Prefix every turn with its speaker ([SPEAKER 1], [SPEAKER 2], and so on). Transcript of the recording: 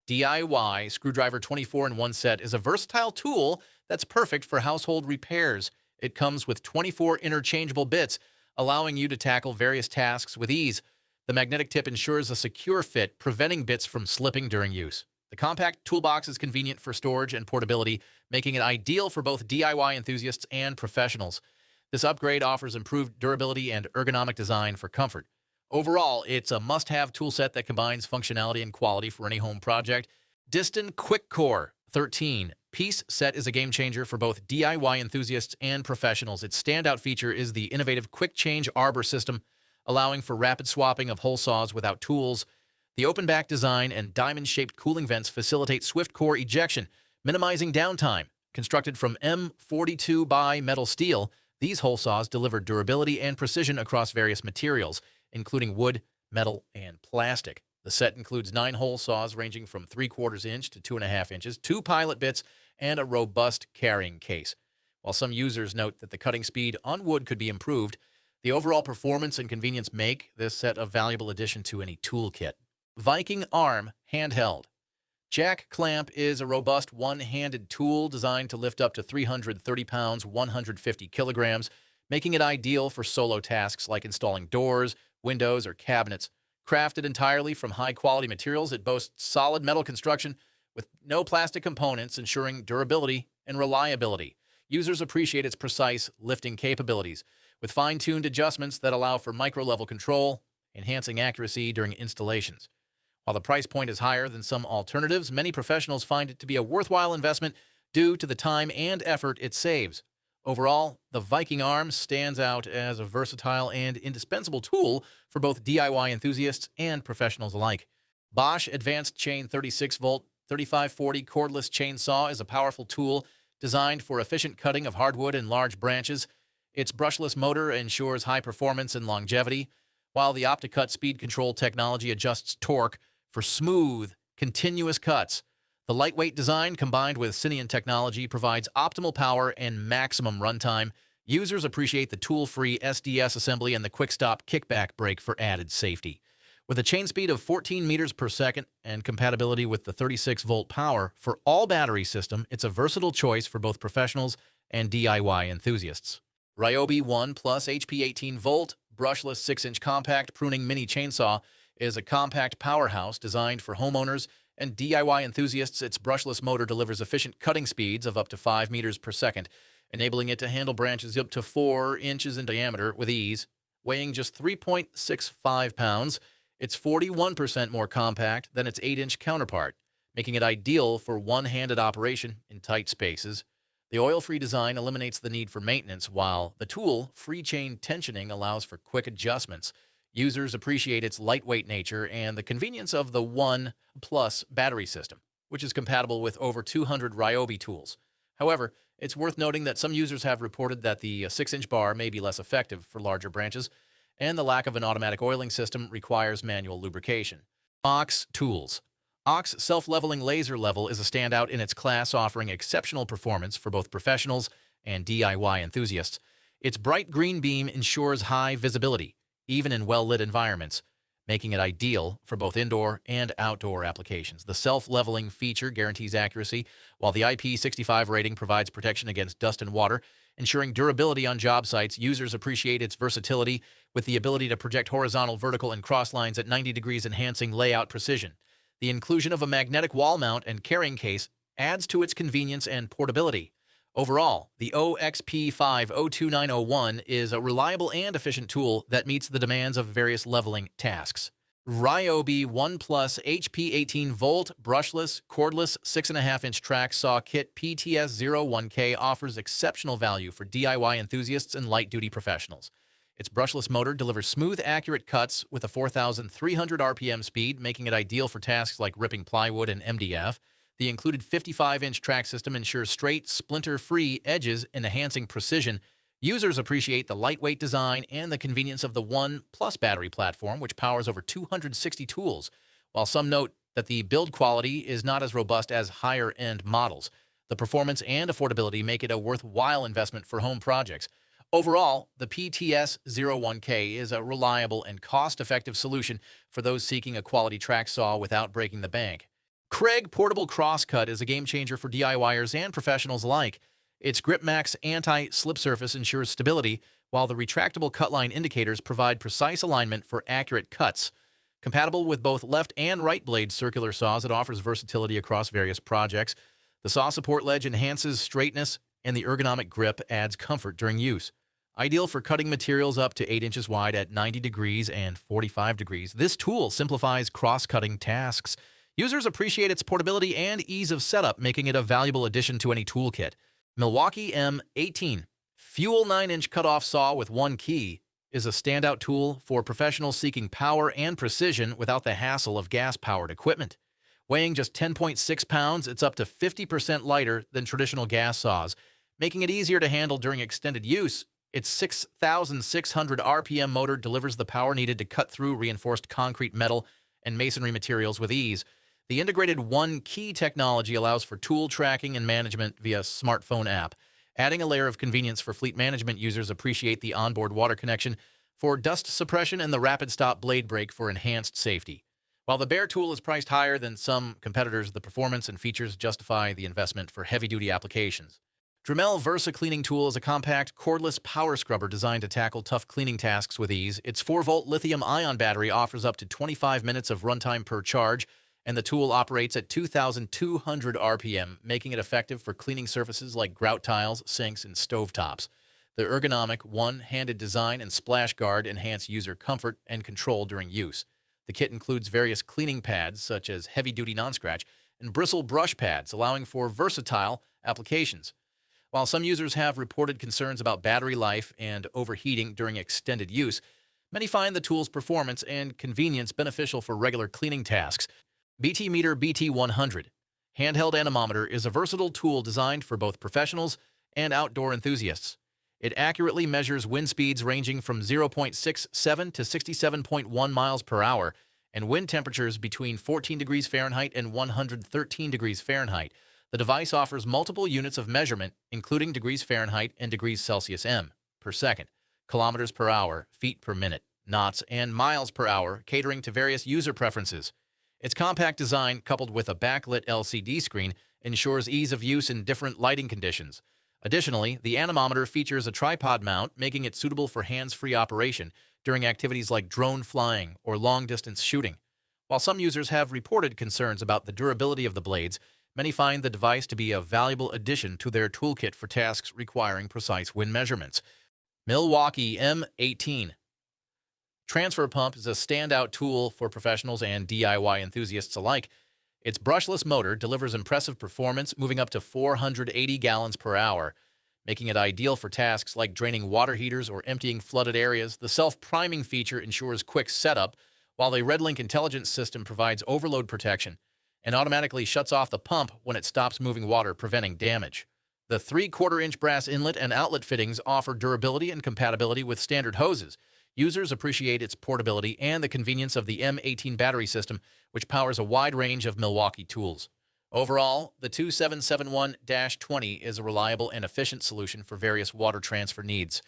[SPEAKER 1] DIY Screwdriver 24-in-1 set is a versatile tool that's perfect for household repairs. It comes with 24 interchangeable bits, allowing you to tackle various tasks with ease. The magnetic tip ensures a secure fit, preventing bits from slipping during use. The compact toolbox is convenient for storage and portability, making it ideal for both DIY enthusiasts and professionals. This upgrade offers improved durability and ergonomic design for comfort. Overall, it's a must-have toolset that combines functionality and quality for any home project. Disston QUICKCORE 13-piece set is a game-changer for both DIY enthusiasts and professionals. Its standout feature is the innovative quick-change arbor system, allowing for rapid swapping of hole saws without tools. The open-back design and diamond-shaped cooling vents facilitate swift core ejection, minimizing downtime. Constructed from M42 by metal steel, these hole saws deliver durability and precision across various materials, including wood, metal, and plastic. The set includes 9 hole saws ranging from 3/4 inch to 2.5 inches, 2 pilot bits, and a robust carrying case. While some users note that the cutting speed on wood could be improved, the overall performance and convenience make this set a valuable addition to any toolkit. Viking Arm Handheld. Jack clamp is a robust one-handed tool designed to lift up to 330 pounds, 150 kilograms, making it ideal for solo tasks like installing doors, windows, or cabinets. Crafted entirely from high-quality materials, it boasts solid metal construction with no plastic components, ensuring durability and reliability. Users appreciate its precise lifting capabilities, with fine-tuned adjustments that allow for micro-level control, enhancing accuracy during installations. While the price point is higher than some alternatives, many professionals find it to be a worthwhile investment due to the time and effort it saves. Overall, the Viking Arm stands out as a versatile and indispensable tool for both DIY enthusiasts and professionals alike. Bosch AdvancedChain 36-volt 3540 cordless chainsaw is a powerful tool designed for efficient cutting of hardwood and large branches. Its brushless motor ensures high performance and longevity, while the OptiCut speed control technology adjusts torque for smooth, continuous cuts. The lightweight design, combined with Sinian technology, provides optimal power and maximum runtime. Users appreciate the tool-free SDS assembly and the quick-stop kickback brake for added safety. With a chain speed of 14 meters per second and compatibility with the 36-volt power for all battery system, it's a versatile choice for both professionals and DIY enthusiasts. Ryobi 1 Plus HP 18-volt brushless 6-inch compact pruning mini chainsaw is a compact powerhouse designed for homeowners and DIY enthusiasts. Its brushless motor delivers efficient cutting speeds of up to 5 meters per second, enabling it to handle branches up to 4 inches in diameter with ease. Weighing just 3.65 pounds, it's 41% more compact than its 8-inch counterpart, making it ideal for one-handed operation in tight spaces. The oil-free design eliminates the need for maintenance, while the tool, free-chain tensioning, allows for quick adjustments. Users appreciate its lightweight nature and the convenience of the 1 Plus battery system, which is compatible with over 200 Ryobi tools. However, it's worth noting that some users have reported that the 6-inch bar may be less effective for larger branches, and the lack of an automatic oiling system requires manual lubrication. Ox Tools. Ox self-leveling laser level is a standout in its class, offering exceptional performance for both professionals and DIY enthusiasts. Its bright green beam ensures high visibility, even in well-lit environments, making it ideal for both indoor and outdoor applications. The self-leveling feature guarantees accuracy, while the IP65 rating provides protection against dust and water, ensuring durability on job sites. Users appreciate its versatility, with the ability to project horizontal, vertical, and cross lines at 90 degrees, enhancing layout precision. The inclusion of a magnetic wall mount and carrying case adds to its convenience and portability. Overall, the OXP5 02901 is a reliable and efficient tool that meets the demands of various leveling tasks. Ryobi 1 Plus HP 18-volt brushless cordless 6.5-inch track saw kit PTS01K offers exceptional value for DIY enthusiasts and light-duty professionals. Its brushless motor delivers smooth, accurate cuts with a 4,300 RPM speed, making it ideal for tasks like ripping plywood and MDF. The included 55-inch track system ensures straight, splinter-free edges, enhancing precision. Users appreciate the lightweight design and the convenience of the 1 Plus battery platform, which powers over 260 tools, while some note that the build quality is not as robust as higher-end models. The performance and affordability make it a worthwhile investment for home projects. Overall, the PTS01K is a reliable and cost-effective solution for those seeking a quality track saw without breaking the bank. Kreg Portable Crosscut is a game changer for DIYers and professionals alike. Its GripMax anti-slip surface ensures stability, while the retractable cut line indicators provide precise alignment for accurate cuts. Compatible with both left and right blade circular saws, it offers versatility across various projects. The saw support ledge enhances straightness, and the ergonomic grip adds comfort during use. Ideal for cutting materials up to 8 inches wide at 90 degrees and 45 degrees, this tool simplifies cross-cutting tasks. Users appreciate its portability and ease of setup, making it a valuable addition to any toolkit. Milwaukee M18 Fuel 9-inch cutoff saw with one key is a standout tool for professionals seeking power and precision without the hassle of gas-powered equipment. Weighing just 10.6 pounds, it's up to 50% lighter than traditional gas saws, making it easier to handle during extended use. Its 6,600 RPM motor delivers the power needed to cut through reinforced concrete, metal, and masonry materials with ease. The integrated one-key technology allows for tool tracking and management via smartphone app. Adding a layer of convenience for fleet management, users appreciate the onboard water connection for dust suppression and the rapid stop blade brake for enhanced safety. While the bare tool is priced higher than some competitors, the performance and features justify the investment for heavy-duty applications. Dremel Versa Cleaning Tool is a compact, cordless power scrubber designed to tackle tough cleaning tasks with ease. Its 4-volt lithium-ion battery offers up to 25 minutes of runtime per charge, and the tool operates at 2,200 RPM, making it effective for cleaning surfaces like grout tiles, sinks, and stovetops. The ergonomic, one-handed design and splash guard enhance user comfort and control during use. The kit includes various cleaning pads, such as heavy-duty non-scratch, and bristle brush pads, allowing for versatile applications. While some users have reported concerns about battery life and overheating during extended use, many find the tool's performance and convenience beneficial for regular cleaning tasks. BT Meter BT100 Handheld anemometer is a versatile tool designed for both professionals and outdoor enthusiasts. It accurately measures wind speeds ranging from 0.67 to 67.1 miles per hour and wind temperatures between 14 degrees Fahrenheit and 113 degrees Fahrenheit. The device offers multiple units of measurement, including degrees Fahrenheit and degrees Celsius m per second, kilometers per hour, feet per minute, knots, and miles per hour, catering to various user preferences. Its compact design, coupled with a backlit LCD screen, ensures ease of use in different lighting conditions. Additionally, the anemometer features a tripod mount, making it suitable for hands-free operation during activities like drone flying or long-distance shooting. While some users have reported concerns about the durability of the blades, many find the device to be a valuable addition to their toolkit for tasks requiring precise wind measurements. Milwaukee M18 Transfer pump is a standout tool for professionals and DIY enthusiasts alike. Its brushless motor delivers impressive performance, moving up to 480 gallons per hour, making it ideal for tasks like draining water heaters or emptying flooded areas. The self-priming feature ensures quick setup, while the RedLink intelligence system provides overload protection and automatically shuts off the pump when it stops moving water, preventing damage. The 3/4-inch brass inlet and outlet fittings offer durability and compatibility with standard hoses. Users appreciate its portability and the convenience of the M18 battery system, which powers a wide range of Milwaukee tools. Overall, the 2771-20 is a reliable and efficient solution for various water transfer needs.